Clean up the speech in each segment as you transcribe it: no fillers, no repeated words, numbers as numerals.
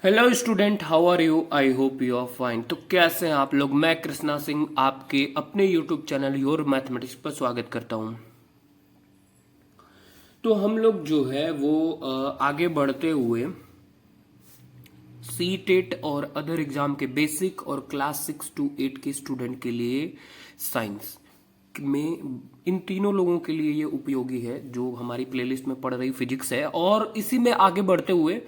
Hello student, how are you? I hope you are fine. तो कैसे हैं आप लोग? मैं कृष्णा सिंह आपके अपने यूट्यूब चैनल योर मैथमेटिक्स पर स्वागत करता हूं। तो हम लोग जो है वो आगे बढ़ते हुए सी टेट और अदर एग्जाम के बेसिक और क्लास 6 to 8 के स्टूडेंट के लिए साइंस में इन तीनों लोगों के लिए ये उपयोगी है जो हमारी प्लेलिस्ट में पढ़ रही फिजिक्स है। और इसी में आगे बढ़ते हुए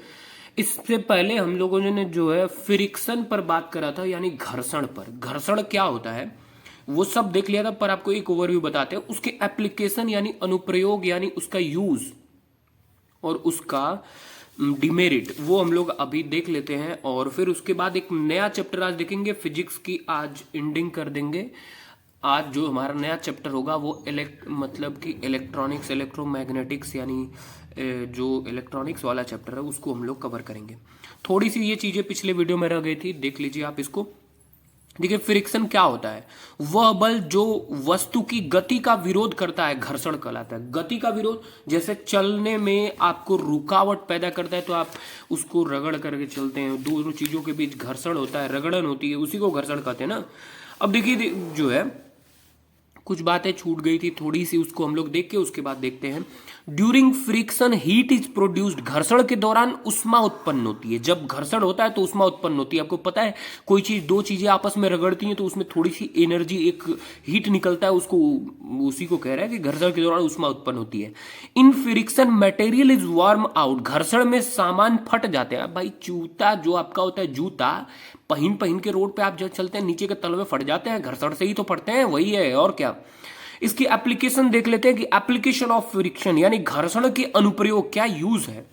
इससे पहले हम लोगों ने जो है फ्रिक्शन पर बात करा था, यानी घर्षण पर। घर्षण क्या होता है वो सब देख लिया था, पर आपको एक ओवरव्यू बताते हैं उसके एप्लीकेशन यानी अनुप्रयोग यानी उसका यूज और उसका डिमेरिट, वो हम लोग अभी देख लेते हैं। और फिर उसके बाद एक नया चैप्टर आज देखेंगे फिजिक्स की, आज एंडिंग कर देंगे। आज जो हमारा नया चैप्टर होगा वो मतलब कि इलेक्ट्रॉनिक्स इलेक्ट्रोमैग्नेटिक्स यानी जो इलेक्ट्रॉनिक्स वाला चैप्टर है उसको हम लोग कवर करेंगे। थोड़ी सी ये चीजें पिछले वीडियो में रह गई थी, देख लीजिए आप इसको। देखिए फ्रिक्शन क्या होता है? वह बल जो वस्तु की गति का विरोध करता है घर्षण कहलाता है। गति का विरोध, जैसे चलने में आपको रुकावट पैदा करता है तो आप उसको रगड़ करके चलते हैं, दोनों चीजों के बीच घर्षण होता है, रगड़न होती है, उसी को घर्षण कहते हैं ना। अब देखिए जो है कुछ बातें छूट गई थी थोड़ी सी, उसको हम लोग देख के उसके बाद देखते हैं। During friction heat is produced, घर्षण के दौरान उष्मा उत्पन्न होती है। जब घर्षण होता है तो उष्मा उत्पन्न होती है। आपको पता है कोई चीज, दो चीजें आपस में रगड़ती हैं तो उसमें थोड़ी सी एनर्जी, एक हीट निकलता है, उसको उसी को कह रहा है कि घर्षण के दौरान उष्मा उत्पन्न होती है। इन friction material is warm out, घर्षण में सामान फट जाते हैं। भाई जूता जो आपका होता है, जूता पहन पहन के रोड पे आप जब चलते हैं नीचे के तलवे फट जाते हैं, घर्षण से ही तो फटते हैं, वही है और क्या। इसकी एप्लीकेशन देख लेते हैं कि एप्लीकेशन ऑफ फ्रिक्शन यानी घर्षण के अनुप्रयोग, क्या यूज है।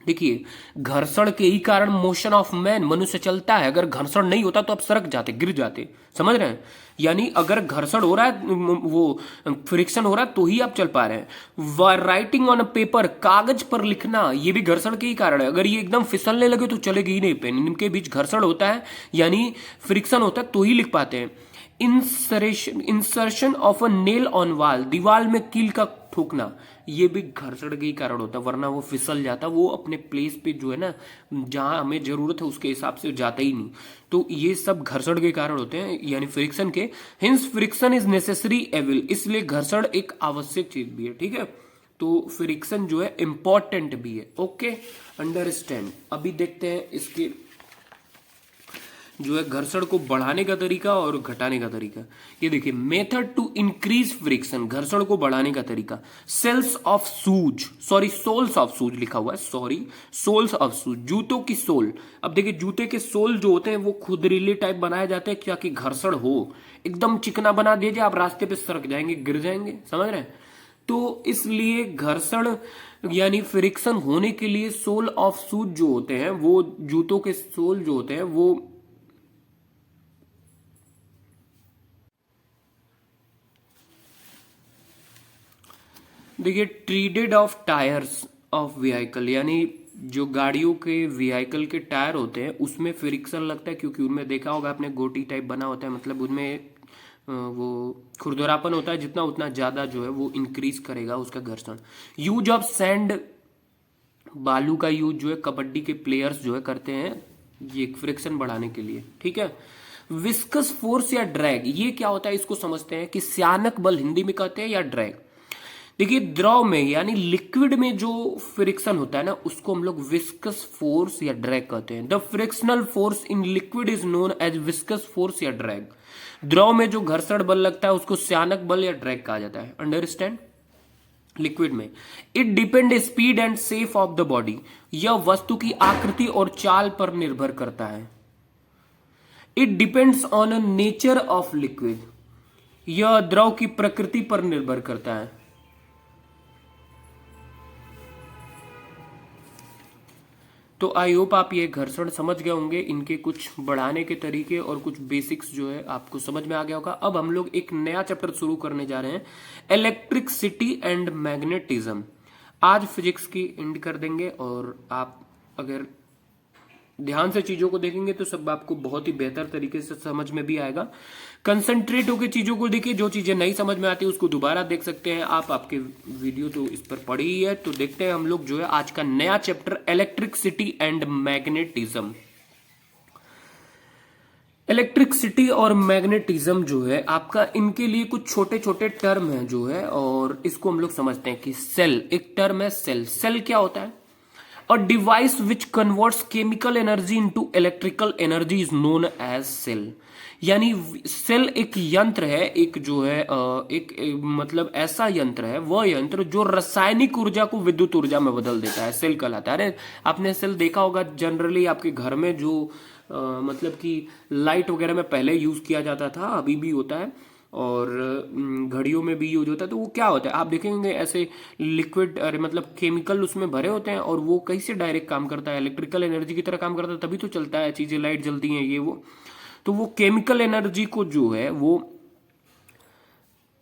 देखिए घर्षण के ही कारण मोशन ऑफ मैन, मनुष्य चलता है। अगर घर्षण नहीं होता तो आप सड़क जाते, गिर जाते, समझ रहे हैं। यानी अगर घर्षण हो रहा है, वो फ्रिक्शन हो रहा है तो ही आप चल पा रहे हैं। राइटिंग ऑन अ पेपर, कागज पर लिखना, ये भी घर्षण के ही कारण है। अगर ये एकदम फिसलने लगे तो चलेगी ही नहीं पेन, इनके बीच घर्षण होता है यानी फ्रिक्शन होता है तो ही लिख पाते हैं। Insertion of a nail on wall, दीवार में कील का ठोकना, ये भी घर्षण के ही कारण होता है, वरना वो फिसल जाता, वो अपने प्लेस पे जो है ना जहां हमें जरूरत है उसके हिसाब से जाता ही नहीं। तो ये सब घर्षण के कारण होते हैं यानी फ्रिक्शन के। Hence friction is necessary evil, इसलिए घर्षण एक आवश्यक चीज भी है, ठीक है। तो फ्रिक्शन जो है इंपॉर्टेंट भी है, ओके, अंडरस्टैंड। अभी देखते हैं इसके जो है घर्षण को बढ़ाने का तरीका और घटाने का तरीका। ये देखिए मेथड टू इंक्रीज फ्रिक्शन, घर्षण को बढ़ाने का तरीका। Sales of shoes, sorry soles of shoes लिखा हुआ है, सॉरी सोल्स ऑफ शूज, जूतों की सोल। अब देखिए जूते के सोल जो होते हैं वो खुदरीले टाइप बनाए जाते हैं ताकि घर्षण हो। एकदम चिकना बना दीजिए, आप रास्ते पे सरक जाएंगे, गिर जाएंगे, समझ रहे हैं। तो इसलिए घर्षण यानी फ्रिक्शन होने के लिए सोल ऑफ शूज जो होते हैं, वो जूतों के सोल जो होते हैं वो देखिए ट्रीडेड ऑफ टायर्स ऑफ व्हीकल, यानी जो गाड़ियों के व्हीकल के टायर होते हैं उसमें फ्रिक्शन लगता है, क्योंकि उनमें देखा होगा आपने गोटी टाइप बना होता है, मतलब उनमें वो खुरदरापन होता है, जितना उतना ज्यादा जो है वो इंक्रीज करेगा उसका घर्षण। यूज ऑफ सैंड, बालू का यूज जो है कबड्डी के प्लेयर्स जो है करते हैं ये फ्रिक्शन बढ़ाने के लिए, ठीक है। विस्कस फोर्स या ड्रैग, ये क्या होता है इसको समझते हैं कि स्यानक बल हिंदी में कहते हैं या ड्रैग। देखिए द्रव में यानी लिक्विड में जो फ्रिक्शन होता है ना उसको हम लोग विस्कस फोर्स या ड्रैग कहते हैं। The frictional force in liquid is known as viscous force या ड्रैग। द्रव में जो घर्षण बल लगता है उसको स्यानक बल या ड्रैग कहा जाता है, अंडरस्टैंड। लिक्विड में it depend speed and safe of the body, यह वस्तु की आकृति और चाल पर निर्भर करता है। It depends on a nature of liquid, यह द्रव की प्रकृति पर निर्भर करता है। तो आई होप आप ये घर्षण समझ गए होंगे, इनके कुछ बढ़ाने के तरीके और कुछ बेसिक्स जो है आपको समझ में आ गया होगा। अब हम लोग एक नया चैप्टर शुरू करने जा रहे हैं, इलेक्ट्रिसिटी एंड मैग्नेटिज्म। आज फिजिक्स की एंड कर देंगे और आप अगर ध्यान से चीजों को देखेंगे तो सब आपको बहुत ही बेहतर तरीके से समझ में भी आएगा। कंसंट्रेट होकर चीजों को देखिए, जो चीजें नहीं समझ में आती उसको दोबारा देख सकते हैं आप। आपके वीडियो तो इस पर पड़ी ही है। तो देखते हैं हम लोग जो है आज का नया chapter, electricity and magnetism. Electricity और मैग्नेटिज्म जो है आपका, इनके लिए कुछ छोटे छोटे टर्म है जो है, और इसको हम लोग समझते हैं कि सेल, एक टर्म है सेल। सेल क्या होता है? A device which converts chemical energy into electrical energy is known as cell. यानी सेल एक यंत्र है, एक जो है मतलब ऐसा यंत्र है, वह यंत्र जो रासायनिक ऊर्जा को विद्युत ऊर्जा में बदल देता है, सेल कहलाता है। अरे आपने सेल देखा होगा जनरली आपके घर में, जो मतलब कि लाइट वगैरह में पहले यूज किया जाता था, अभी भी होता है, और घड़ियों में भी यूज होता है। तो वो क्या होता है, आप देखेंगे ऐसे लिक्विड, अरे मतलब केमिकल उसमें भरे होते हैं, और वो कैसे डायरेक्ट काम करता है, इलेक्ट्रिकल एनर्जी की तरह काम करता है, तभी तो चलता है चीजें, लाइट जलती हैं ये वो। तो वो केमिकल एनर्जी को जो है वो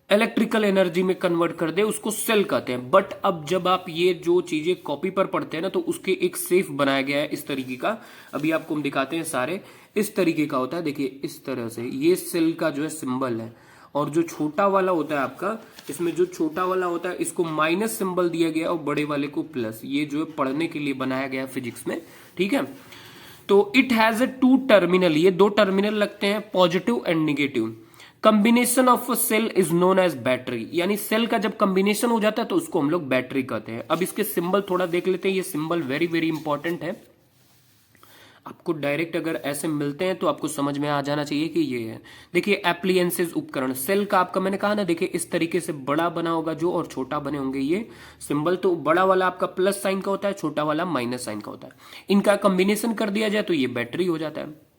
इलेक्ट्रिकल एनर्जी में कन्वर्ट कर दे, उसको सेल कहते हैं। बट अब जब आप ये जो चीजें कॉपी पर पढ़ते हैं ना, तो उसके एक सेफ बनाया गया है इस तरीके का। अभी आपको हम दिखाते हैं सारे, इस तरीके का होता है। देखिए इस तरह से ये सेल का जो है सिंबल है, और जो छोटा वाला होता है आपका, इसमें जो छोटा वाला होता है इसको माइनस सिंबल दिया गया और बड़े वाले को प्लस। ये जो है पढ़ने के लिए बनाया गया है फिजिक्स में, ठीक है। तो it has a two terminal, ये दो टर्मिनल लगते हैं, positive and negative. Combination of a cell is known as battery, यानी सेल का जब कॉम्बिनेशन हो जाता है तो उसको हम लोग बैटरी कहते हैं। अब इसके सिंबल थोड़ा देख लेते हैं, ये सिंबल वेरी वेरी इंपॉर्टेंट है। आपको डायरेक्ट अगर ऐसे मिलते हैं तो आपको समझ में आ जाना चाहिए कि ये है। देखिए एप्लियंसेस, उपकरण। सेल का आपका मैंने कहा ना, देखिए इस तरीके से बड़ा बना होगा जो, और छोटा बने होंगे ये सिंबल। तो बड़ा वाला आपका प्लस साइन का होता है, छोटा वाला माइनस साइन का होता है। इनका कॉम्बिनेशन कर दिया जाए तो ये बैटरी हो जाता है।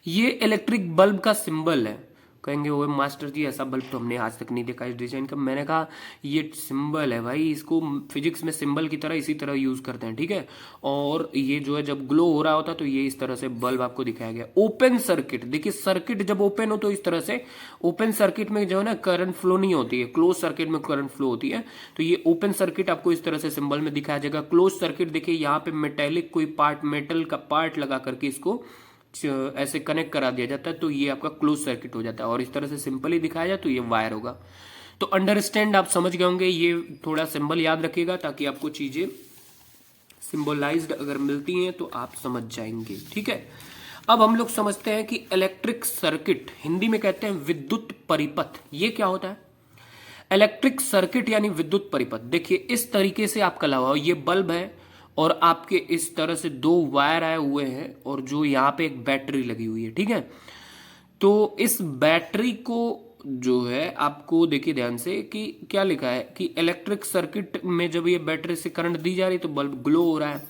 ये इलेक्ट्रिक बल्ब का सिंबल है। कहेंगे वो मास्टर जी ऐसा बल्ब तो हमने आज तक नहीं देखा इस डिजाइन का। मैंने कहा ये सिंबल है भाई, इसको फिजिक्स में सिंबल की तरह इसी तरह यूज करते हैं, ठीक है। और ये जो है जब ग्लो हो रहा होता है तो ये इस तरह से बल्ब आपको दिखाया गया। ओपन सर्किट, देखिए सर्किट जब ओपन हो तो इस तरह से, ओपन सर्किट में जो है ना करंट फ्लो नहीं होती है, क्लोज सर्किट में करंट फ्लो होती है। तो ये ओपन सर्किट आपको इस तरह से सिंबल में दिखाया जाएगा। क्लोज सर्किट देखिए यहाँ पे मेटेलिक कोई पार्ट, मेटल का पार्ट लगा करके इसको ऐसे कनेक्ट करा दिया जाता है, तो ये आपका क्लोज सर्किट हो जाता है। और इस तरह से सिंपली दिखाया जाए तो ये वायर होगा। तो अंडरस्टैंड आप समझ गए होंगे, ये थोड़ा सिंबल याद रखिएगा ताकि आपको चीजें सिंबलाइज्ड अगर मिलती हैं तो आप समझ जाएंगे, ठीक है। अब हम लोग समझते हैं कि इलेक्ट्रिक सर्किट, हिंदी में कहते हैं विद्युत परिपथ, ये क्या होता है? इलेक्ट्रिक सर्किट यानी विद्युत परिपथ। देखिए इस तरीके से आपका लगा हुआ, ये बल्ब है और आपके इस तरह से दो वायर आए हुए हैं, और जो यहाँ पे एक बैटरी लगी हुई है, ठीक है। तो इस बैटरी को जो है आपको देखिए ध्यान से कि क्या लिखा है कि इलेक्ट्रिक सर्किट में जब ये बैटरी से करंट दी जा रही है तो बल्ब ग्लो हो रहा है।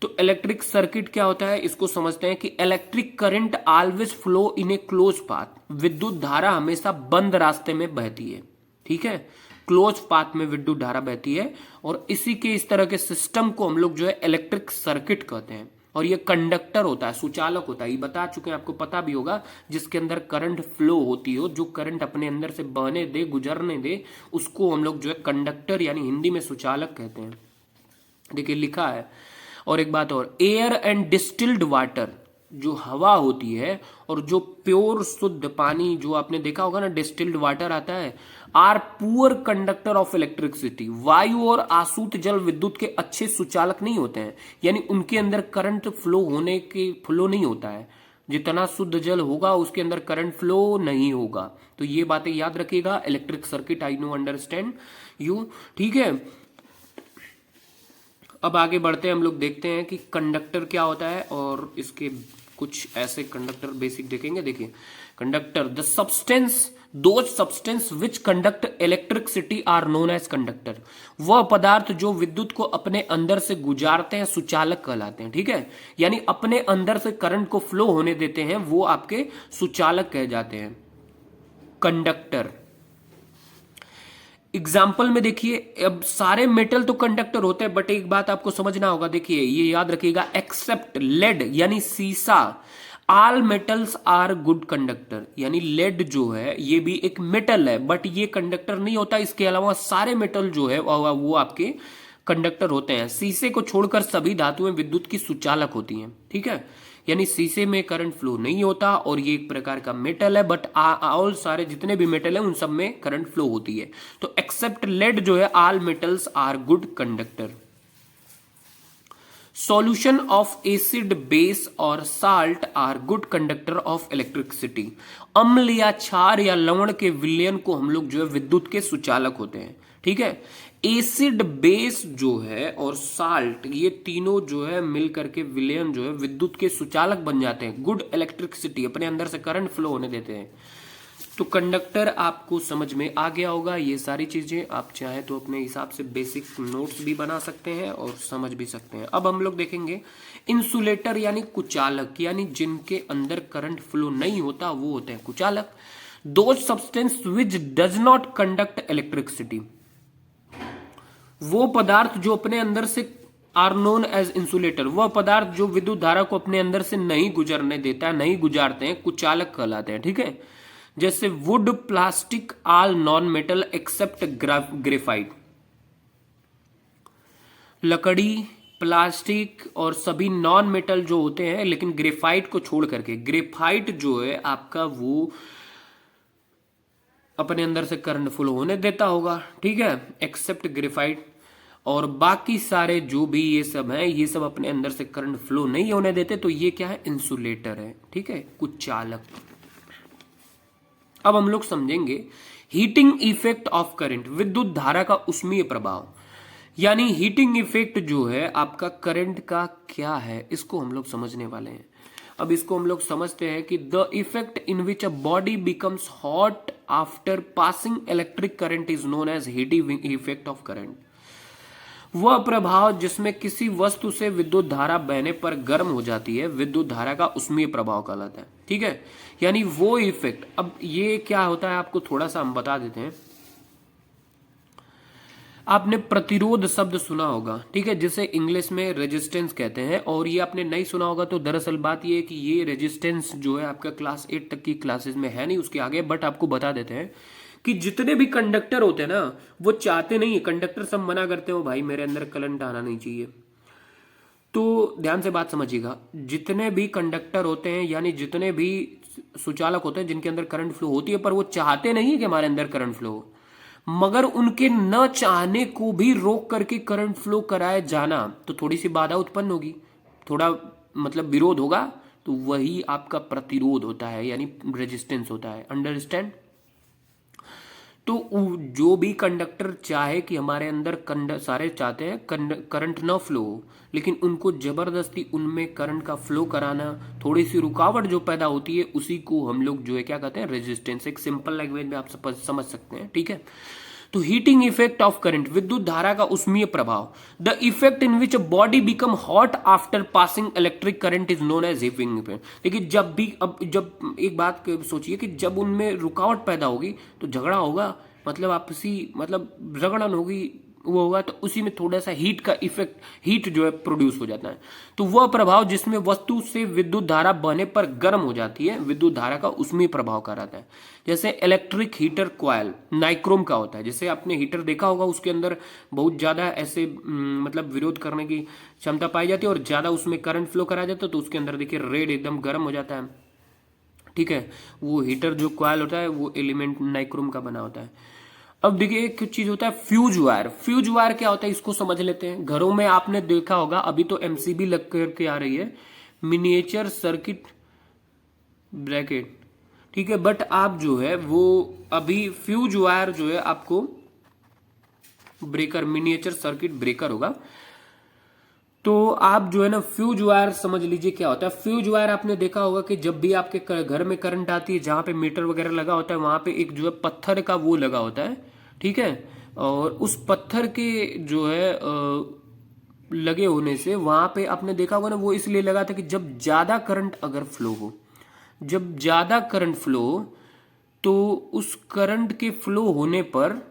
तो इलेक्ट्रिक सर्किट क्या होता है, इसको समझते हैं कि electric current always flow in A close path, विद्युत धारा हमेशा बंद रास्ते में बहती है, ठीक है। क्लोज पाथ में विद्युत धारा बहती है, और इसी के इस तरह के सिस्टम को हम लोग जो है इलेक्ट्रिक सर्किट कहते हैं। और ये कंडक्टर होता है, सुचालक होता है, ये बता चुके हैं, आपको पता भी होगा, जिसके अंदर करंट फ्लो होती हो, जो करंट अपने अंदर से बहने दे, गुजरने दे, उसको हम लोग जो है कंडक्टर यानी हिंदी में सुचालक कहते हैं। देखिए लिखा है। और एक बात और, एयर एंड डिस्टिल्ड वाटर, जो हवा होती है और जो प्योर शुद्ध पानी, जो आपने देखा होगा ना डिस्टिल्ड वाटर आता है, are poor conductor of electricity. वायु और आसूत जल विद्युत के अच्छे सुचालक नहीं होते हैं, यानी उनके अंदर करंट फ्लो नहीं होता है। जितना शुद्ध जल होगा उसके अंदर करंट फ्लो नहीं होगा। तो ये बातें याद रखिएगा। Electric circuit, I know, understand you, ठीक है। अब आगे बढ़ते हैं, हम लोग देखते हैं कि कंडक्टर क्या होता है, और इसके कुछ ऐसे कंडक्टर बेसिक देखेंगे। देखिए conductor, the substance, those substance which conduct electricity are known as conductor. वह पदार्थ जो विद्युत को अपने अंदर से गुजारते हैं सुचालक कहलाते हैं, ठीक है। यानी अपने अंदर से करंट को फ्लो होने देते हैं, वो आपके सुचालक कहे जाते हैं, कंडक्टर। एग्जाम्पल में देखिए, अब सारे मेटल तो कंडक्टर होते हैं, बट एक बात आपको समझना होगा, देखिए ये याद रखिएगा, एक्सेप्ट लेड यानी सीसा, all metals are good conductor. यानी लेड जो है ये भी एक मेटल है, बट ये कंडक्टर नहीं होता। इसके अलावा सारे मेटल जो है वो आपके कंडक्टर होते हैं। शीशे को छोड़कर सभी धातुएं विद्युत की सुचालक होती हैं, ठीक है। यानी शीशे में करंट फ्लो नहीं होता और ये एक प्रकार का मेटल है, बट ऑल सारे जितने भी मेटल है उन सब में करंट फ्लो होती है। तो एक्सेप्ट लेड जो है, all metals are good conductor. Solution of acid, base और salt are good conductor of electricity. अम्ल या क्षार या लवण के विलयन को हम लोग जो है विद्युत के सुचालक होते हैं, ठीक है। एसिड, बेस जो है और साल्ट, ये तीनों जो है मिल करके विलयन जो है विद्युत के सुचालक बन जाते हैं, गुड इलेक्ट्रिसिटी, अपने अंदर से करंट फ्लो होने देते हैं। तो कंडक्टर आपको समझ में आ गया होगा। ये सारी चीजें आप चाहे तो अपने हिसाब से बेसिक नोट्स भी बना सकते हैं और समझ भी सकते हैं। अब हम लोग देखेंगे इंसुलेटर यानी कुचालक, यानी जिनके अंदर करंट फ्लो नहीं होता वो होते हैं कुचालक। Those substance which does not conduct electricity, वो पदार्थ जो अपने अंदर से आर नोन एज इंसुलेटर, वह पदार्थ जो विद्युत धारा को अपने अंदर से नहीं गुजरने देता है, नहीं गुजारते हैं, कुचालक कहलाते हैं, ठीक है। जैसे wood, plastic, all non metal except graphite. लकड़ी, प्लास्टिक और सभी नॉन मेटल जो होते हैं, लेकिन ग्रेफाइट को छोड़ करके। ग्रेफाइट जो है आपका वो अपने अंदर से करंट फ्लो होने देता होगा, ठीक है, एक्सेप्ट ग्रेफाइट। और बाकी सारे जो भी ये सब है, ये सब अपने अंदर से करंट फ्लो नहीं होने देते, तो ये क्या है, इंसुलेटर है, ठीक है, कुचालक। अब हम लोग समझेंगे हीटिंग इफेक्ट ऑफ करंट, विद्युत धारा का उष्मीय प्रभाव। यानी हीटिंग इफेक्ट जो है आपका करंट का क्या है, इसको हम लोग समझने वाले हैं। अब इसको हम लोग समझते हैं कि the effect in which a body becomes hot after passing electric current is known as heating effect of current. वह प्रभाव जिसमें किसी वस्तु से विद्युत धारा बहने पर गर्म हो जाती है, विद्युत धारा का उष्मीय प्रभाव कहलाता है, ठीक है। यानी वो इफेक्ट, अब ये क्या होता है आपको थोड़ा सा हम बता देते हैं। आपने प्रतिरोध शब्द सुना होगा, ठीक है, जिसे इंग्लिश में रेजिस्टेंस कहते हैं, और ये आपने नहीं सुना होगा तो दरअसल बात ये है कि ये रेजिस्टेंस जो है आपका क्लास 8 तक की क्लासेस में है नहीं, उसके आगे, बट आपको बता देते हैं कि जितने भी कंडक्टर होते हैं ना, वो चाहते नहीं है, कंडक्टर सब मना करते हो भाई मेरे अंदर करंट आना नहीं चाहिए। तो ध्यान से बात समझिएगा, जितने भी कंडक्टर होते हैं यानी जितने भी सुचालक होते हैं जिनके अंदर करंट फ्लो होती है, पर वो चाहते नहीं है कि हमारे अंदर करंट फ्लो हो, मगर उनके न चाहने को भी रोक करके करंट फ्लो कराया जाना, तो थोड़ी सी बाधा उत्पन्न होगी, थोड़ा मतलब विरोध होगा, तो वही आपका प्रतिरोध होता है, यानी रेजिस्टेंस होता है। अंडरस्टैंड? तो जो भी कंडक्टर चाहे कि हमारे अंदर सारे चाहते हैं करंट न फ्लो हो, लेकिन उनको जबरदस्ती उनमें करंट का फ्लो कराना, थोड़ी सी रुकावट जो पैदा होती है, उसी को हम लोग जो है क्या कहते हैं, रेजिस्टेंस। एक सिंपल लैंग्वेज में आप समझ सकते हैं, ठीक है। तो हीटिंग इफेक्ट ऑफ करंट, विद्युत धारा का उष्मीय प्रभाव। The effect in which body become hot after passing electric current is known as heating effect. देखिए जब भी, अब जब एक बात सोचिए कि जब उनमें रुकावट पैदा होगी तो झगड़ा होगा, मतलब आपसी मतलब रगड़न होगी, वो होगा, तो उसी में थोड़ा सा हीट का इफेक्ट, हीट जो है प्रोड्यूस हो जाता है। तो वह प्रभाव जिसमें वस्तु से विद्युत धारा बहने पर गर्म हो जाती है, विद्युत धारा का उसमें प्रभाव कराता है। जैसे इलेक्ट्रिक हीटर कॉइल नाइक्रोम का होता है, जैसे आपने हीटर देखा होगा, उसके अंदर बहुत ज्यादा ऐसे मतलब विरोध करने की क्षमता पाई जाती है, और ज्यादा उसमें करंट फ्लो कराया जाता है, तो उसके अंदर देखिए रेड एकदम गर्म हो जाता है, ठीक है। वो हीटर जो कॉइल होता है वो एलिमेंट नाइक्रोम का बना होता है। अब देखिए एक चीज होता है फ्यूज वायर। फ्यूज वायर क्या होता है, इसको समझ लेते हैं। घरों में आपने देखा होगा, अभी तो एमसीबी लग करके आ रही है, मिनिएचर सर्किट ब्रैकेट, ठीक है, बट आप जो है वो अभी फ्यूज वायर जो है आपको ब्रेकर, मिनिएचर सर्किट ब्रेकर होगा। तो आप जो है ना फ्यूज वायर समझ लीजिए क्या होता है। फ्यूज वायर आपने देखा होगा कि जब भी आपके घर में करंट आती है, जहां पे मीटर वगैरह लगा होता है, वहां पे एक जो है पत्थर का वो लगा होता है, ठीक है, और उस पत्थर के जो है लगे होने से वहां पे आपने देखा होगा ना, वो इसलिए लगा था कि जब ज्यादा करंट अगर फ्लो हो, जब ज्यादा करंट फ्लो हो, तो उस करंट के फ्लो होने पर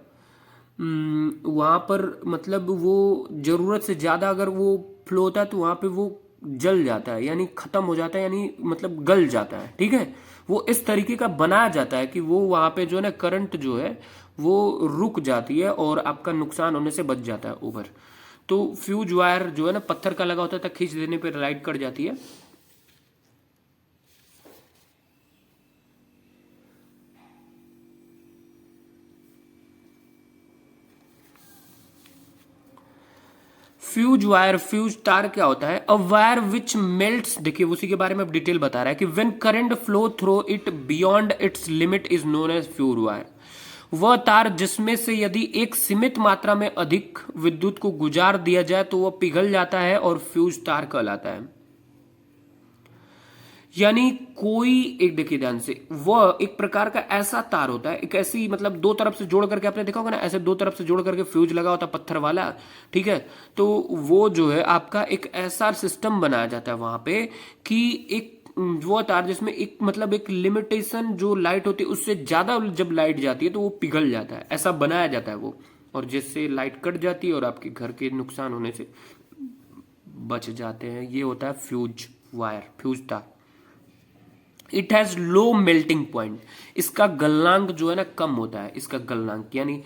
वहां पर मतलब वो जरूरत से ज्यादा अगर वो फ्लो होता है, तो वहां पे वो जल जाता है, यानी खत्म हो जाता है, यानी मतलब गल जाता है, ठीक है। वो इस तरीके का बनाया जाता है कि वो वहां पे जो है ना करंट जो है वो रुक जाती है और आपका नुकसान होने से बच जाता है ओवर। तो फ्यूज वायर जो है ना पत्थर का लगा होता है, खींच देने पर लाइट कट जाती है। फ्यूज वायर, फ्यूज तार क्या होता है? अ वायर विच मेल्ट्स, देखिए उसी के बारे में अब डिटेल बता रहा है कि when current flow through it beyond its limit is known as fuse wire. वह तार जिसमें से यदि एक सीमित मात्रा में अधिक विद्युत को गुजार दिया जाए तो वह पिघल जाता है और फ्यूज तार कहलाता है। यानी कोई एक, देखिए ध्यान से, वह एक प्रकार का ऐसा तार होता है, एक ऐसी मतलब दो तरफ से जोड़ करके, आपने देखा होगा ना ऐसे दो तरफ से जोड़ करके फ्यूज लगा होता है पत्थर वाला, ठीक है। तो वो जो है आपका एक ऐसा सिस्टम बनाया जाता है वहां पे कि एक वो तार जिसमें एक मतलब एक लिमिटेशन जो लाइट होती है उससे ज्यादा जब लाइट जाती है तो वो पिघल जाता है, ऐसा बनाया जाता है वो, और जिससे लाइट कट जाती है और आपके घर के नुकसान होने से बच जाते हैं। ये होता है फ्यूज वायर, फ्यूज तार। It has low melting point, इसका गलनांक जो है ना कम होता है, इसका गलनांक यानी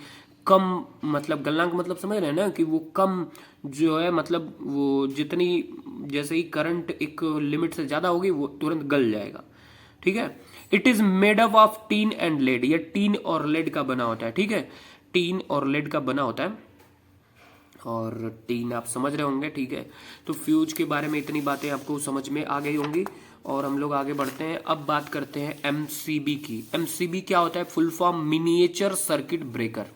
कम, मतलब गलनांक मतलब समझ रहे हैं ना कि वो कम जो है, मतलब वो जितनी, जैसे ही करंट एक लिमिट से ज्यादा होगी वो तुरंत गल जाएगा, ठीक है। It is made up of tin and lead, ये टीन और लेड का बना होता है, ठीक है, टीन और लेड का बना होता है, और टीन आप समझ रहे होंगे, ठीक है। तो फ्यूज के बारे में इतनी बातें आपको समझ में आ गई होंगी, और हम लोग आगे बढ़ते हैं। अब बात करते हैं एमसीबी की। एमसीबी क्या होता है? Full form miniature circuit breaker,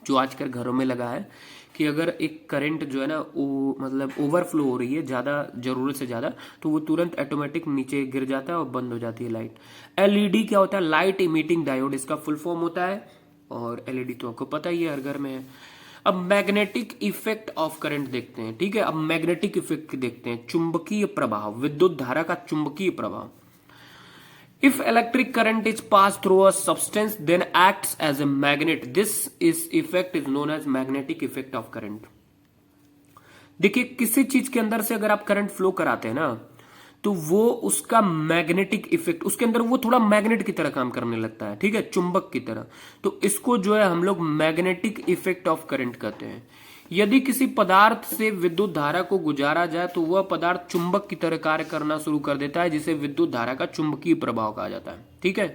जो आजकल घरों में लगा है कि अगर एक करंट जो है ना वो मतलब ओवरफ्लो हो रही है ज्यादा, जरूरत से ज्यादा, तो वो तुरंत ऑटोमेटिक नीचे गिर जाता है और बंद हो जाती है लाइट। एलईडी क्या होता है? लाइट इमिटिंग डायोड, इसका फुल फॉर्म होता है, और एलईडी तो आपको पता ही है, हर घर में है। अब मैग्नेटिक इफेक्ट ऑफ करंट देखते हैं, ठीक है। अब मैग्नेटिक इफेक्ट देखते हैं, चुंबकीय प्रभाव, विद्युत धारा का चुंबकीय प्रभाव। If electric current is passed through a substance, then acts as a magnet. This effect is known as magnetic effect of current. देखिए किसी चीज के अंदर से अगर आप करंट फ्लो कराते हैं ना, तो वो उसका मैग्नेटिक इफेक्ट, उसके अंदर वो थोड़ा मैग्नेट की तरह काम करने लगता है, ठीक है, चुंबक की तरह। तो इसको जो है हम लोग मैग्नेटिक इफेक्ट ऑफ करंट कहते हैं। यदि किसी पदार्थ से विद्युत धारा को गुजारा जाए तो वह पदार्थ चुंबक की तरह कार्य करना शुरू कर देता है, जिसे विद्युत धारा का चुंबकीय प्रभाव कहा जाता है, ठीक है।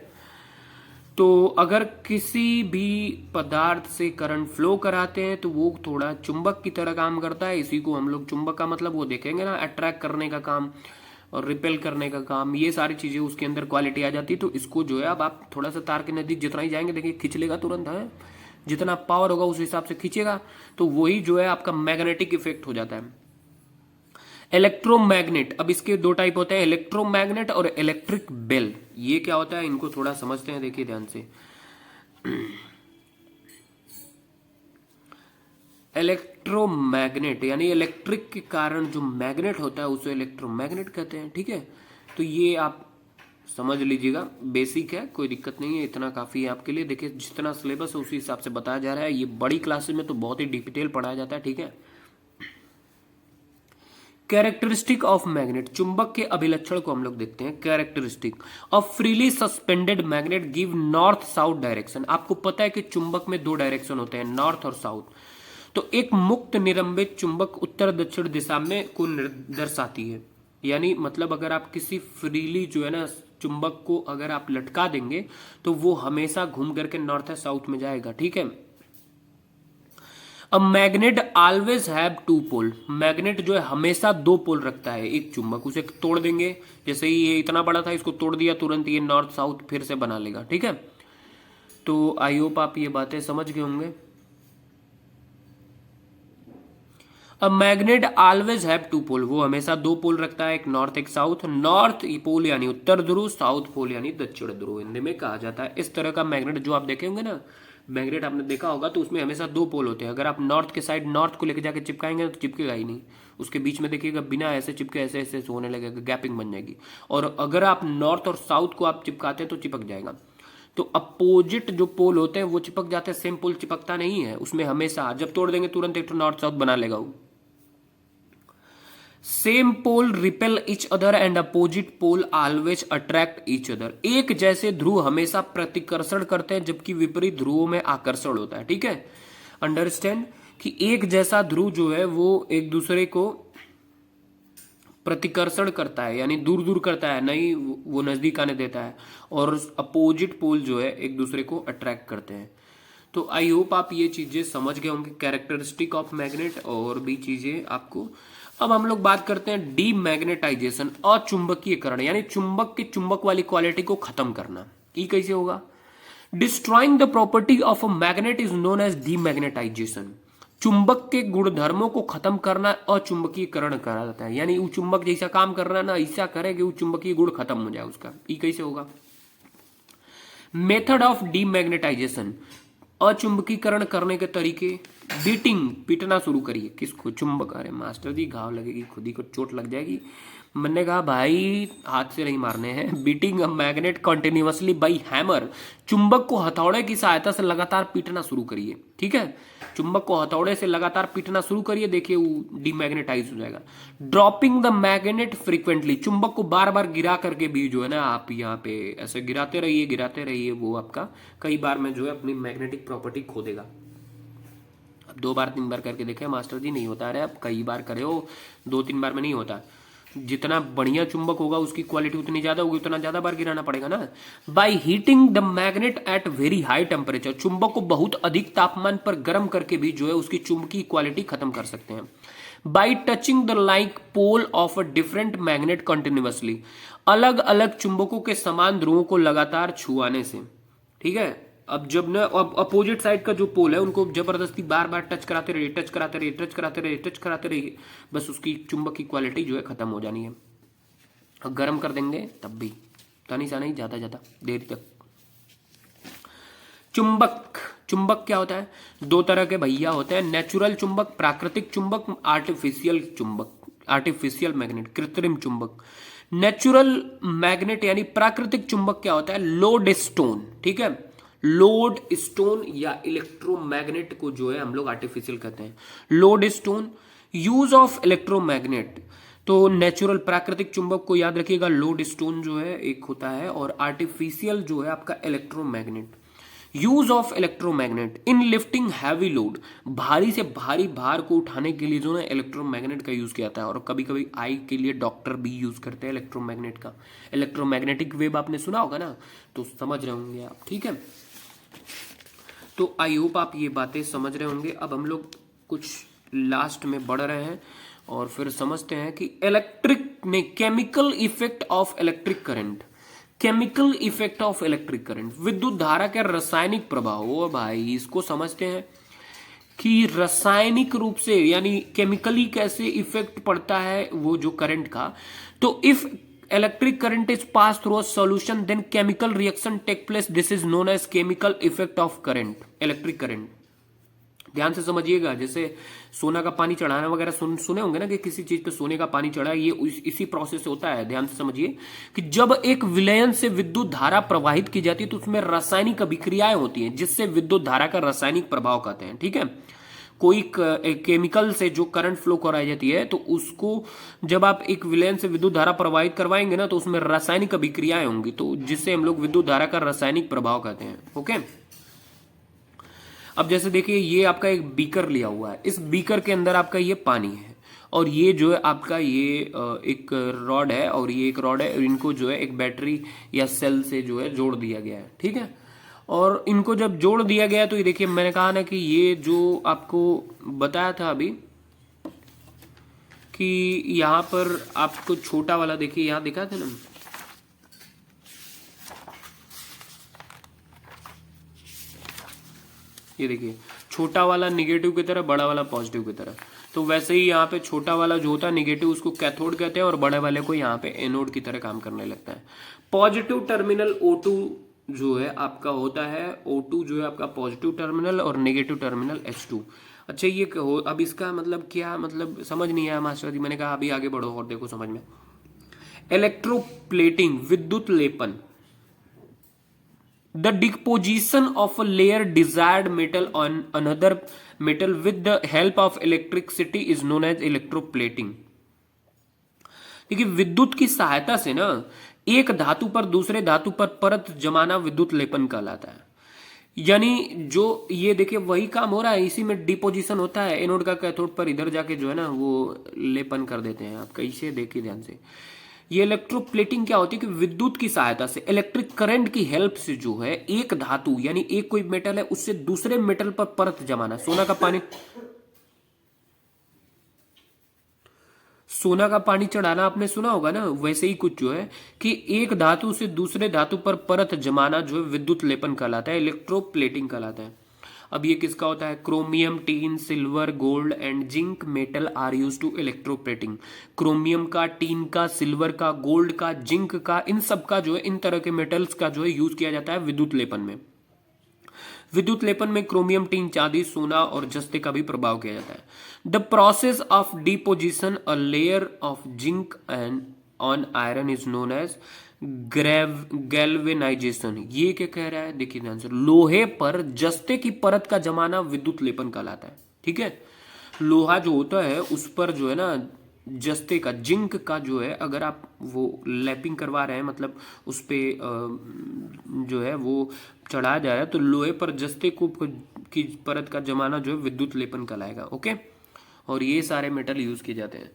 तो अगर किसी भी पदार्थ से करंट फ्लो कराते हैं तो वो थोड़ा चुंबक की तरह काम करता है, इसी को हम लोग चुंबक का मतलब वो देखेंगे ना, अट्रैक्ट करने का काम और रिपेल करने का काम, ये सारी चीजें उसके अंदर क्वालिटी आ जाती है। तो इसको जो है अब आप थोड़ा सा तार के नजदीक जितना ही जाएंगे देखिए खींच लेगा तुरंत, है जितना पावर होगा उस हिसाब से खींचेगा, तो वही जो है आपका मैग्नेटिक इफेक्ट हो जाता है। इलेक्ट्रोमैग्नेट, अब इसके दो टाइप होते हैं, इलेक्ट्रोमैग्नेट और इलेक्ट्रिक बेल। ये क्या होता है इनको थोड़ा समझते हैं, देखिए ध्यान से। इलेक्ट्रोमैग्नेट यानी इलेक्ट्रिक के कारण जो मैग्नेट होता है उसे इलेक्ट्रोमैग्नेट कहते हैं, ठीक है। तो ये आप समझ लीजिएगा, बेसिक है, कोई दिक्कत नहीं है, इतना काफी है आपके लिए। देखिए जितना सिलेबस है उसी हिसाब से बताया जा रहा है, ये बड़ी क्लासेस में तो बहुत ही डिटेल पढ़ाया जाता है, ठीक है। कैरेक्टरिस्टिक ऑफ मैग्नेट, चुंबक के अभिलक्षण को हम लोग देखते हैं। Characteristic of freely suspended magnet give north south direction. आपको पता है कि चुंबक में दो डायरेक्शन होते हैं, नॉर्थ और साउथ। तो एक मुक्त निरंबित चुंबक उत्तर दक्षिण दिशा में को दर्शाती है, यानी मतलब अगर आप किसी फ्रीली जो है ना चुंबक को अगर आप लटका देंगे तो वो हमेशा घूम करके नॉर्थ या साउथ में जाएगा, ठीक है। अब magnet always have two pole, magnet जो है हमेशा दो पोल रखता है। एक चुंबक, उसे तोड़ देंगे, जैसे ही ये इतना बड़ा था इसको तोड़ दिया, तुरंत ये नॉर्थ साउथ फिर से बना लेगा, ठीक है। तो आई होप आप ये बातें समझ गए होंगे। अब मैग्नेट ऑलवेज हैव टू पोल, वो हमेशा दो पोल रखता है, एक नॉर्थ एक साउथ। नॉर्थ पोल यानी उत्तर ध्रुव, साउथ पोल यानी दक्षिण ध्रुव हिंदी में कहा जाता है। इस तरह का मैग्नेट जो आप देखेंगे ना, मैग्नेट आपने देखा होगा तो उसमें हमेशा दो पोल होते हैं। अगर आप नॉर्थ के साइड नॉर्थ को लेकर जाके चिपकाएंगे तो चिपकेगा ही नहीं, उसके बीच में देखिएगा बिना ऐसे चिपके ऐसे ऐसे होने लगेगा, गैपिंग बन जाएगी। और अगर आप नॉर्थ और साउथ को आप चिपकाते हैं तो चिपक जाएगा। तो अपोजिट जो पोल होते हैं वो चिपक जाते हैं, सेम पोल चिपकता नहीं है उसमें, हमेशा जब तोड़ देंगे तुरंत एक नॉर्थ साउथ बना लेगा वो। Same pole repel each other and opposite pole always attract each other. एक जैसे ध्रुव हमेशा प्रतिकर्षण करते हैं जबकि विपरीत ध्रुवों में आकर्षण होता है, ठीक है। अंडरस्टैंड कि एक जैसा ध्रुव जो है वो एक दूसरे को प्रतिकर्षण करता है, यानी दूर दूर करता है, नहीं वो नजदीक आने देता है, और अपोजिट पोल जो है एक दूसरे को अट्रैक्ट करते हैं। तो आई होप आप ये चीजें समझ गए होंगे, कैरेक्टरिस्टिक ऑफ मैग्नेट और भी चीजें आपको। अब हम लोग बात करते हैं डीमैग्नेटाइजेशन, अचुंबकीयकरण, यानी चुंबक के चुंबक वाली क्वालिटी को खत्म करना। ये कैसे होगा? Destroying the property of a magnet is known as demagnetisation. चुंबक के गुणधर्मों को खत्म करना अचुंबकीयकरण कहा जाता है, यानी वो चुंबक जैसा काम कर रहा है ना, ऐसा करे कि वो चुंबकीय गुण खत्म हो जाए उसका। ये कैसे होगा? मेथड ऑफ डीमैग्नेटाइजेशन, अचुंबकीकरण करने के तरीके। बीटिंग, पीटना शुरू करिए किसको? चुंबक। अरे मास्टर जी घाव लगेगी, खुद ही को चोट लग जाएगी। मैंने कहा भाई हाथ से नहीं मारने हैं। Beating a magnet continuously by hammer, चुंबक को हथौड़े की सहायता से लगातार पीटना शुरू करिए। ठीक है, चुंबक को हथौड़े से लगातार पीटना शुरू करिए, देखिए वो डीमैग्नेटाइज हो जाएगा। ड्रॉपिंग द मैग्नेट फ्रीक्वेंटली, चुंबक को बार बार गिरा करके भी जो है ना आप यहाँ पे ऐसे गिराते रहिए, वो आपका कई बार में जो है अपनी मैग्नेटिक प्रॉपर्टी खो देगा। अब 2 बार 3 बार करके देखे मास्टर जी, नहीं होता। अरे आप कई बार करे हो, 2-3 बार में नहीं होता। जितना बढ़िया चुंबक होगा उसकी क्वालिटी उतनी ज्यादा होगी, उतना ज्यादा बार गिराना पड़ेगा ना। By heating the magnet at very high temperature, चुंबक को बहुत अधिक तापमान पर गर्म करके भी जो है उसकी चुंबकीय क्वालिटी खत्म कर सकते हैं। By touching the like pole of a different magnet continuously, अलग अलग चुंबकों के समान ध्रुवों को लगातार छुआने से। ठीक है, अब जब ना अपोजिट साइड का जो पोल है उनको जबरदस्ती बार बार टच कराते रहिए, बस उसकी चुंबक की क्वालिटी जो है खत्म हो जानी है। और गर्म कर देंगे तब भी तनी सा नहीं, ज्यादा ज्यादा देर तक। चुंबक क्या होता है? 2 तरह के भैया होते हैं, नेचुरल चुंबक, प्राकृतिक चुंबक, आर्टिफिशियल चुंबक, आर्टिफिशियल मैग्नेट, कृत्रिम चुंबक। नेचुरल मैग्नेट यानी प्राकृतिक चुंबक क्या होता है? Load stone. ठीक है, लोड स्टोन या इलेक्ट्रोमैग्नेट को जो है हम लोग आर्टिफिशियल कहते हैं। Load stone, use of electromagnet. तो नेचुरल प्राकृतिक चुंबक को याद रखिएगा, लोड स्टोन जो है एक होता है, और आर्टिफिशियल जो है आपका electromagnet. Use of electromagnet in lifting heavy load, भारी से भारी भार को उठाने के लिए जो है इलेक्ट्रोमैग्नेट का यूज किया जाता है। और कभी कभी आई के लिए डॉक्टर भी यूज करते हैं इलेक्ट्रोमैग्नेट का। इलेक्ट्रोमैग्नेटिक वेव आपने सुना होगा ना, तो समझ रहे होंगे आप। ठीक है, तो आई होप आप ये बातें समझ रहे होंगे। अब हम लोग कुछ लास्ट में बढ़ रहे हैं और फिर समझते हैं कि इलेक्ट्रिक में chemical effect of electric current. Chemical effect of electric current, विद्युत धारा के रासायनिक प्रभाव। ओ भाई इसको समझते हैं कि रासायनिक रूप से यानी केमिकली कैसे इफेक्ट पड़ता है वो जो करंट का। तो if electric current is pass through a solution then chemical reaction take place, this is known as chemical effect of current, electric current. ध्यान से समझिएगा, जैसे सोना का पानी चढ़ाना वगैरह सुने होंगे ना कि किसी चीज पे सोने का पानी चढ़ा, ये इसी प्रोसेस से होता है। ध्यान से समझिए कि जब एक विलयन से विद्युत धारा प्रवाहित की जाती है तो उसमें रासायनिक अभिक्रियाएं होती हैं जिससे विद्युत धारा का रासायनिक प्रभाव कहते हैं। ठीक है, कोई केमिकल से जो करंट फ्लो कराई जाती है तो उसको जब आप एक विलयन से विद्युत धारा प्रवाहित करवाएंगे ना तो उसमें रासायनिक अभिक्रियाएं होंगी, तो जिससे हम लोग विद्युत धारा का रासायनिक प्रभाव कहते हैं। ओके, अब जैसे देखिए ये आपका एक बीकर लिया हुआ है, इस बीकर के अंदर आपका ये पानी है और ये जो है आपका ये एक रॉड है और ये एक रॉड है, और इनको जो है एक बैटरी या सेल से जो है जोड़ दिया गया है। ठीक है, और इनको जब जोड़ दिया गया तो ये देखिए मैंने कहा ना कि ये जो आपको बताया था अभी कि यहां पर आपको छोटा वाला देखिए यहां दिखा था ना, ये देखिए छोटा वाला निगेटिव की तरह, बड़ा वाला पॉजिटिव की तरह। तो वैसे ही यहाँ पे छोटा वाला जो होता है निगेटिव उसको कैथोड कहते हैं और बड़े वाले को यहाँ पे एनोड की तरह काम करने लगता है। पॉजिटिव टर्मिनल O2 जो है आपका होता है, O2 जो है आपका पॉजिटिव टर्मिनल और नेगेटिव टर्मिनल H2। अच्छा ये अब इसका मतलब क्या, मतलब समझ नहीं आया मास्टर जी। मैंने कहा अभी आगे बढ़ो और देखो समझ में। इलेक्ट्रोप्लेटिंग, विद्युत लेपन। The deposition of a layer desired metal on another metal with the help of electricity is known as electroplating। देखिए विद्युत की सहायता से ना एक धातु पर दूसरे धातु पर परत जमाना विद्युत लेपन कहलाता है। यानी जो ये देखिए वही काम हो रहा है, इसी में डिपोजिशन होता है एनोड का कैथोड पर, इधर जाके जो है ना वो लेपन कर देते हैं। आप कैसे देखिए ध्यान से, ये इलेक्ट्रोप्लेटिंग क्या होती है कि विद्युत की सहायता से, इलेक्ट्रिक करंट की हेल्प से जो है एक धातु यानी एक कोई मेटल है उससे दूसरे मेटल पर परत जमाना। सोना का पानी चढ़ाना आपने सुना होगा ना, वैसे ही कुछ जो है कि एक धातु से दूसरे धातु पर परत जमाना जो है विद्युत लेपन कहलाता है, इलेक्ट्रोप्लेटिंग कहलाता है। अब ये किसका होता है? Chromium, tin, silver, gold and zinc metal are use to electroplating. Chromium का, टीन का, सिल्वर का, गोल्ड का, जिंक का, इन सब का जो है, इन तरह के मेटल्स का जो है यूज किया जाता है विद्युत लेपन में। विद्युत लेपन में क्रोमियम, टीन, चांदी, सोना और जस्ते का भी प्रभाव किया जाता है। The process of deposition a layer of zinc and on iron is known as galvanization. ये क्या कह रहा है देखिए ध्यान से, लोहे पर जस्ते की परत का जमाना विद्युत लेपन कहलाता है। ठीक है, लोहा जो होता है उस पर जो है ना जस्ते का, जिंक का जो है, अगर आप वो लैपिंग करवा रहे हैं, मतलब उस पे जो है वो चढ़ाया जा रहा है, तो लोहे पर जस्ते को की परत का जमाना जो है विद्युत लेपन कहलाएगा। ओके, और ये सारे मेटल यूज किए जाते हैं।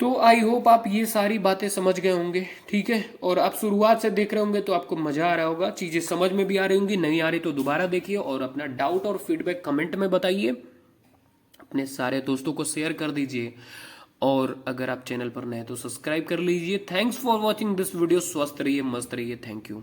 तो आई होप आप ये सारी बातें समझ गए होंगे। ठीक है, और आप शुरुआत से देख रहे होंगे तो आपको मजा आ रहा होगा, चीजें समझ में भी आ रही होंगी, नहीं आ रही तो दोबारा देखिए और अपना डाउट और फीडबैक कमेंट में बताइए, अपने सारे दोस्तों को शेयर कर दीजिए, और अगर आप चैनल पर नए तो सब्सक्राइब कर लीजिए। Thanks for watching this video. स्वस्थ रहिए, मस्त रहिए। Thank you.